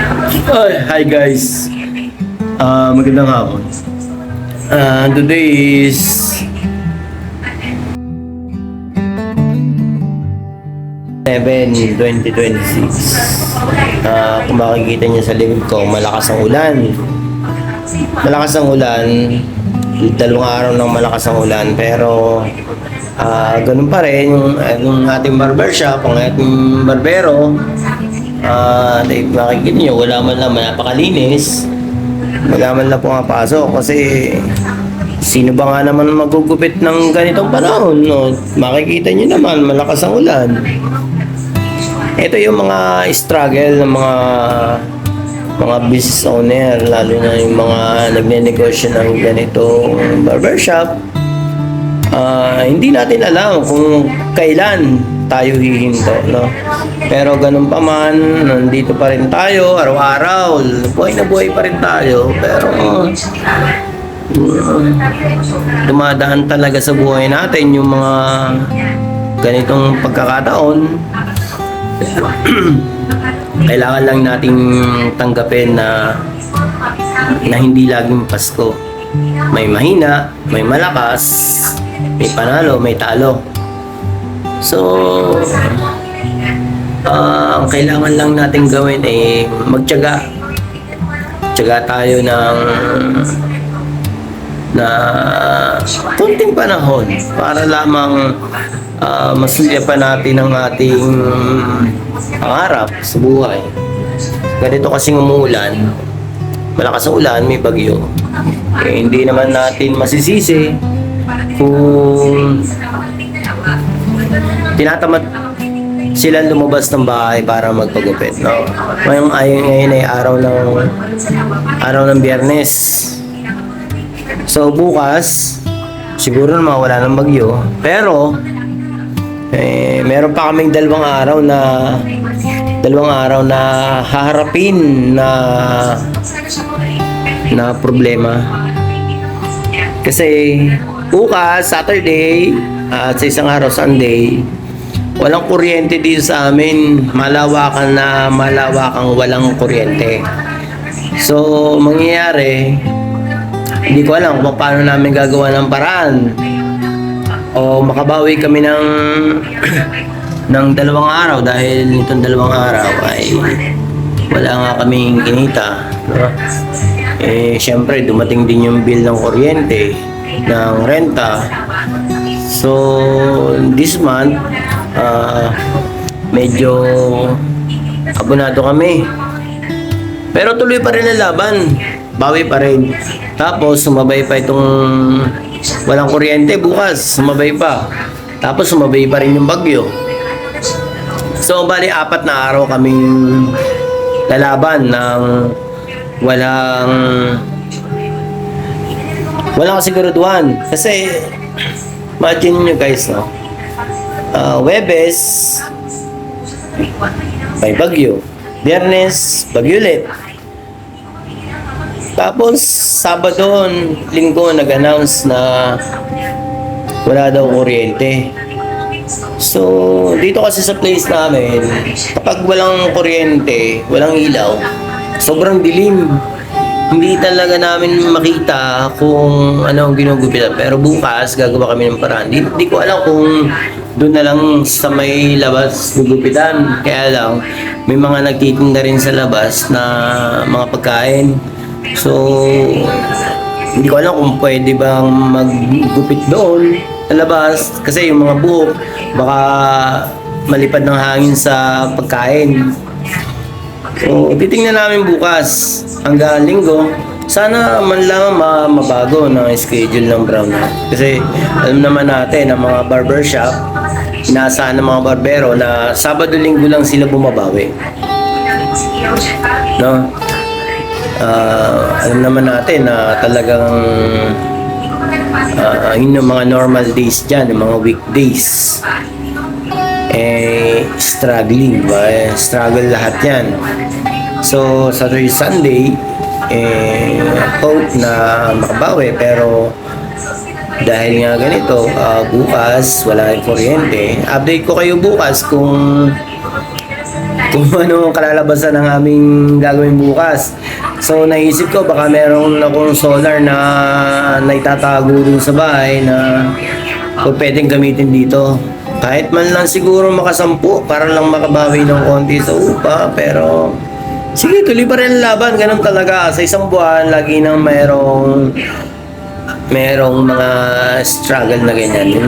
Hi guys. Magandang hapon. Today is 7/2026. Kung makikita niyo sa likod ko, malakas ang ulan. Malakas ang ulan. Dalawang araw ng malakas ang ulan, pero ganun pa rin yung ating barbershop, ang ating barbero. Makikita niyo, wala man lang, napakalinis. Wala man lang pumapasok kasi sino ba nga naman magugupit ng ganitong panahon, no? Makikita niyo naman, malakas ang ulan. Ito yung mga struggle ng mga business owner, lalo na yung mga nagnenegosyo ng ganitong barbershop. Hindi natin alam kung kailan tayo hihinto, no? Pero ganun pa man, nandito pa rin tayo araw-araw, buhay na buhay pa rin tayo, pero dumadaan talaga sa buhay natin yung mga ganitong pagkakataon. Kailangan lang nating tanggapin na hindi laging Pasko. May mahina, may malakas, may panalo, may talo. So, ang kailangan lang natin gawin ay magtiyaga. Tiyaga tayo na konting panahon para lamang masulyapan natin ang ating pangarap sa buhay. Ganito kasing umuulan, malakas ang ulan, may bagyo. Hindi naman natin masisisi kung tinatamad sila lumabas ng bahay para magpagupit, no? Ngayon ay araw ng Biyernes. So bukas siguro naman wala ng bagyo, pero meron pa kaming dalawang araw na haharapin na problema. Kasi bukas Saturday at sa isang araw Sunday, walang kuryente dito sa amin. Malawakang walang kuryente. So mangyayari, hindi ko alam kung paano namin gagawa ng paraan o makabawi kami ng dalawang araw, dahil nitong dalawang araw ay wala nga kaming kinita, no? Syempre dumating din yung bill ng kuryente, ng renta. So this month medyo abonado kami, pero tuloy pa rin ang laban, bawi pa rin. Tapos sumabay pa itong walang kuryente bukas, sumabay pa. Tapos sumabay pa rin yung bagyo. So bali 4 na araw kaming lalaban ng walang kasiguraduhan. Kasi imagine nyo guys, no? Webes may bagyo, Biyernes bagyo ulit. Tapos Sabado, Linggo nag-announce na wala daw kuryente. So dito kasi sa place namin, kapag walang kuryente, walang ilaw, sobrang dilim. Hindi talaga namin makita kung ano ang ginugupitan. Pero bukas gagawa kami ng paraan. Hindi ko alam kung doon na lang sa may labas gugupitan. Kaya lang may mga nagtitinda rin sa labas na mga pagkain. So hindi ko alam kung pwede bang maggupit doon sa labas, kasi yung mga buhok baka malipad ng hangin sa pagkain. So titingnan namin bukas hanggang Linggo. Sana man lang mabago ng schedule ng Brown. Kasi alam naman natin ang mga barbershop, inaasahan ng mga barbero na Sabado, Linggo lang sila bumabawi, no? Alam naman natin na talagang yung mga normal days dyan, yung mga weekdays, struggling ba? Struggle lahat yan. So Saturday, Sunday, hope na makabawi, pero dahil nga ganito, bukas wala yung kuryente. Update ko kayo bukas kung kung ano ang kalalabasan ng aming gagawin bukas. So naisip ko baka meron akong solar na naitatago dun sa bahay na pwedeng gamitin dito. Kahit man lang siguro makasampu para lang makabawi ng konti sa upa, pero sige, tuloy pa rin ang laban. Ganun talaga. Sa isang buwan, lagi nang merong mga struggle na ganyan. Yung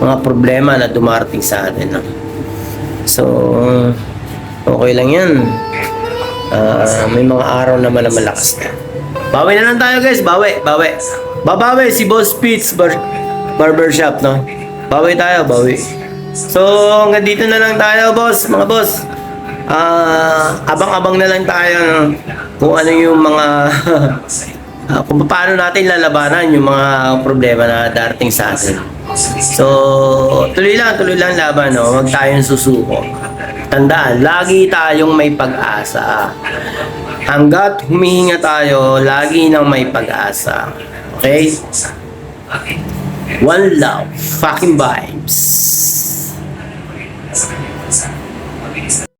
mga problema na dumarating sa atin. No? So, okay lang yan. May mga araw naman na malakas na. Bawi na lang tayo guys. Bawi. Babawi si Boss Pitts Barbershop, no? Bawi tayo, bawi. So, hanggang dito na lang tayo, mga boss. Abang-abang na lang tayo, no? Kung ano yung mga kung paano natin lalabanan yung mga problema na darating sa atin. So, tuloy lang laban, no? Huwag tayong susuko. Tandaan, lagi tayong may pag-asa. Hanggat humihinga tayo, lagi nang may pag-asa. Okay? One love, fucking vibes.